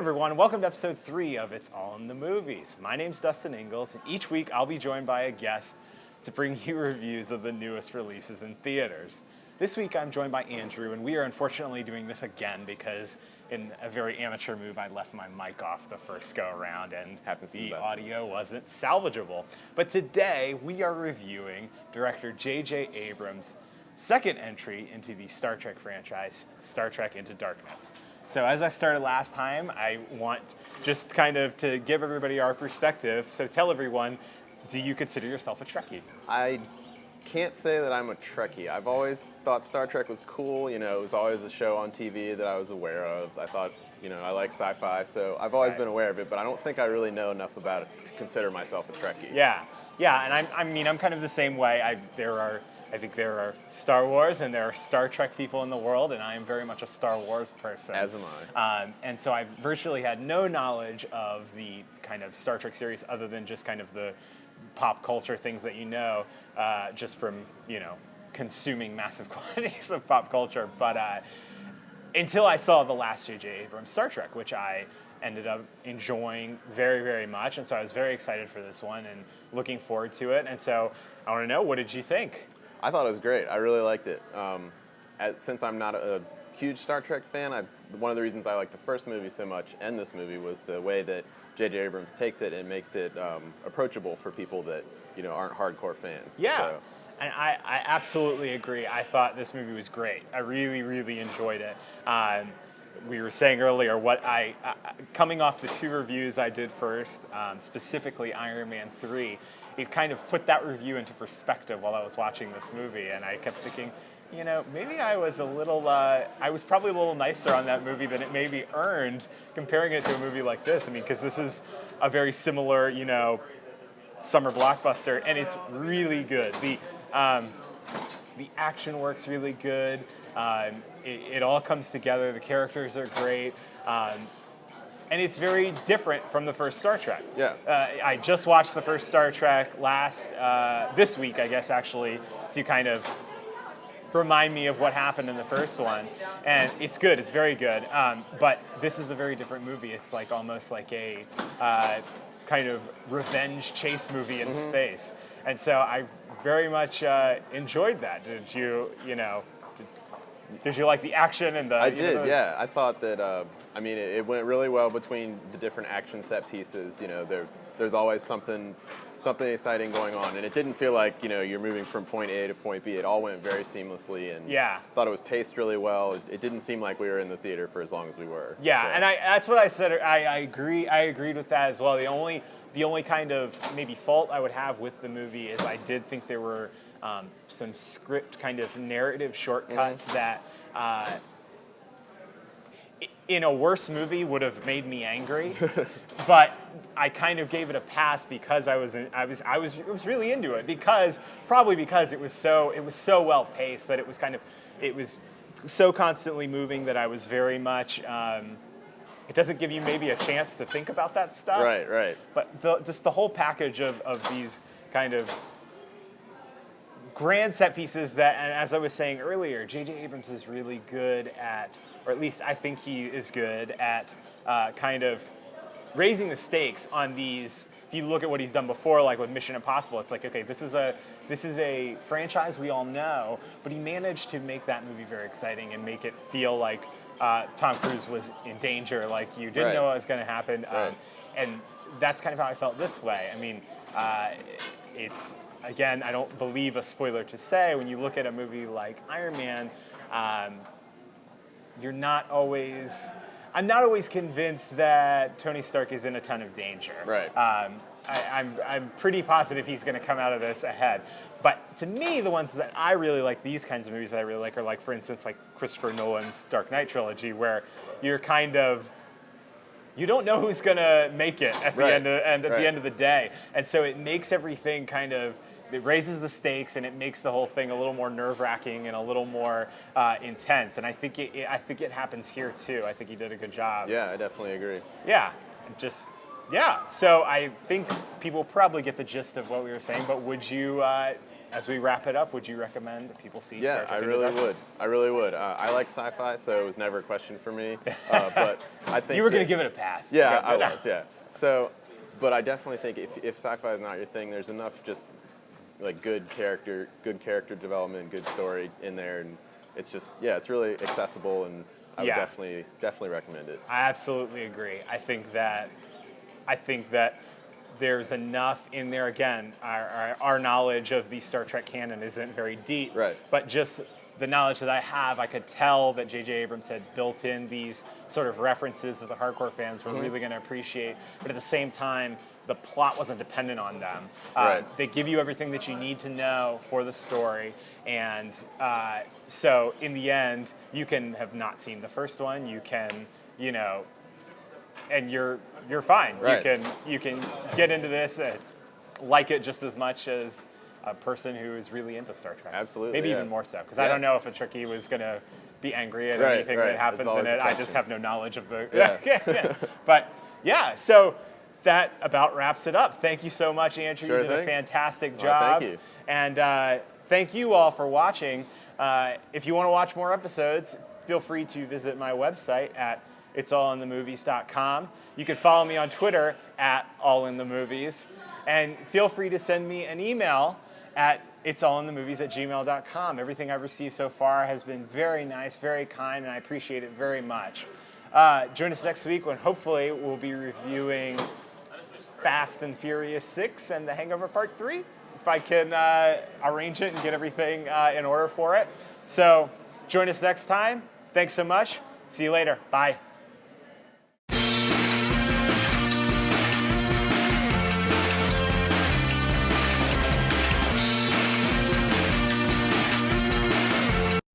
everyone. Welcome to episode 3 of It's All in the Movies. My name's Dustin Ingalls, and each week I'll be joined by a guest to bring you reviews of the newest releases in theaters. This week I'm joined by Andrew, and we are unfortunately doing this again because in a very amateur move I left my mic off the first go-around and the audio wasn't salvageable. But today we are reviewing director J.J. Abrams' second entry into the Star Trek franchise, Star Trek Into Darkness. So as I started last time, I want just kind of to give everybody our perspective. So tell everyone, do you consider yourself a Trekkie? I can't say that I'm a Trekkie. I've always thought Star Trek was cool. You know, it was always a show on TV that I was aware of. I thought, you know, I like sci-fi, so I've always been aware of it, but I don't think I really know enough about it to consider myself a Trekkie. Yeah, and I'm kind of the same way. I think there are Star Wars and there are Star Trek people in the world, and I am very much a Star Wars person. As am I. And so I've virtually had no knowledge of the kind of Star Trek series other than just kind of the pop culture things that you know, just from, you know, consuming massive quantities of pop culture. But until I saw the last J.J. Abrams Star Trek, which I ended up enjoying very, very much. And so I was very excited for this one and looking forward to it. And so I want to know, what did you think? I thought it was great. I really liked it. Since I'm not a huge Star Trek fan, one of the reasons I liked the first movie so much and this movie was the way that J.J. Abrams takes it and makes it approachable for people that, you know, aren't hardcore fans. Yeah, so. And I absolutely agree. I thought this movie was great. I really, really enjoyed it. We were saying earlier, coming off the 2 reviews I did first, specifically Iron Man 3, it kind of put that review into perspective while I was watching this movie, and I kept thinking, you know, maybe I was probably a little nicer on that movie than it maybe earned, comparing it to a movie like this. I mean, because this is a very similar, you know, summer blockbuster, and it's really good. The action works really good. It all comes together. The characters are great. And it's very different from the first Star Trek. Yeah. I just watched the first Star Trek this week, I guess, actually, to kind of remind me of what happened in the first one. And it's good. It's very good. But this is a very different movie. It's like almost like a kind of revenge chase movie in space. And so I very much enjoyed that. Did you like the action and the... I did, yeah. I thought that... it went really well between the different action set pieces. You know, there's always something exciting going on, and it didn't feel like, you know, you're moving from point A to point B. It all went very seamlessly, and thought it was paced really well. It didn't seem like we were in the theater for as long as we were. Yeah, so. And that's what I said. I agree. I agreed with that as well. The only kind of maybe fault I would have with the movie is I did think there were some script kind of narrative shortcuts that. In a worse movie would have made me angry, but I kind of gave it a pass because I was really into it probably because it was so well paced that it was so constantly moving that I was very much. It doesn't give you maybe a chance to think about that stuff. Right. But just the whole package of these kind of grand set pieces that, and as I was saying earlier, J.J. Abrams is really good at, or at least I think he is good at kind of raising the stakes on these. If you look at what he's done before, like with Mission Impossible, it's like, okay, this is a franchise we all know, but he managed to make that movie very exciting and make it feel like Tom Cruise was in danger, like you didn't know what was going to happen. And that's kind of how I felt this way. I mean, it's... Again, I don't believe a spoiler to say, when you look at a movie like Iron Man, I'm not always convinced that Tony Stark is in a ton of danger. Right. I'm pretty positive he's going to come out of this ahead. But to me, the ones that I really like, these kinds of movies that I really like, are like, for instance, like Christopher Nolan's Dark Knight trilogy, where you're kind of... You don't know who's going to make it at the end of the day. And so it makes everything kind of... It raises the stakes and it makes the whole thing a little more nerve-wracking and a little more intense. And I think it happens here too. I think he did a good job. Yeah, I definitely agree. Yeah, so I think people probably get the gist of what we were saying. But would you as we wrap it up, would you recommend that people see Yeah, Star Trek I Into really would. Darkness? I really would. I like sci-fi, so it was never a question for me. But I think You were going that- to give it a pass. Yeah, Okay, I but- was. Yeah. So, but I definitely think if sci-fi is not your thing, there's enough just like good character development, good story in there, and it's just it's really accessible, and I would Yeah. definitely recommend it. I absolutely agree. I think that there's enough in there. Again, our knowledge of the Star Trek canon isn't very deep, Right. but just the knowledge that I have, I could tell that J.J. Abrams had built in these sort of references that the hardcore fans were really going to appreciate. But at the same time, the plot wasn't dependent on them. Right. They give you everything that you need to know for the story, and so in the end, you can have not seen the first one. You can, and you're fine. Right. You can get into this and like it just as much as a person who is really into Star Trek. Absolutely, Maybe yeah. even more so, because I Yeah. don't know if a Trekkie was going to be angry at Right, anything right. that It's happens always in a it. I question. just have no knowledge of the. Yeah. But yeah, so that about wraps it up. Thank you so much, Andrew. Sure You did a thing. fantastic Well, job. thank you. And thank you all for watching. If you want to watch more episodes, feel free to visit my website at it'sallinthemovies.com. You can follow me on Twitter at allinthemovies. And feel free to send me an email at it'sallinthemovies@gmail.com. Everything I've received so far has been very nice, very kind, and I appreciate it very much. Join us next week when hopefully we'll be reviewing Fast and Furious 6 and The Hangover Part 3, if I can arrange it and get everything in order for it. So join us next time. Thanks so much. See you later. Bye.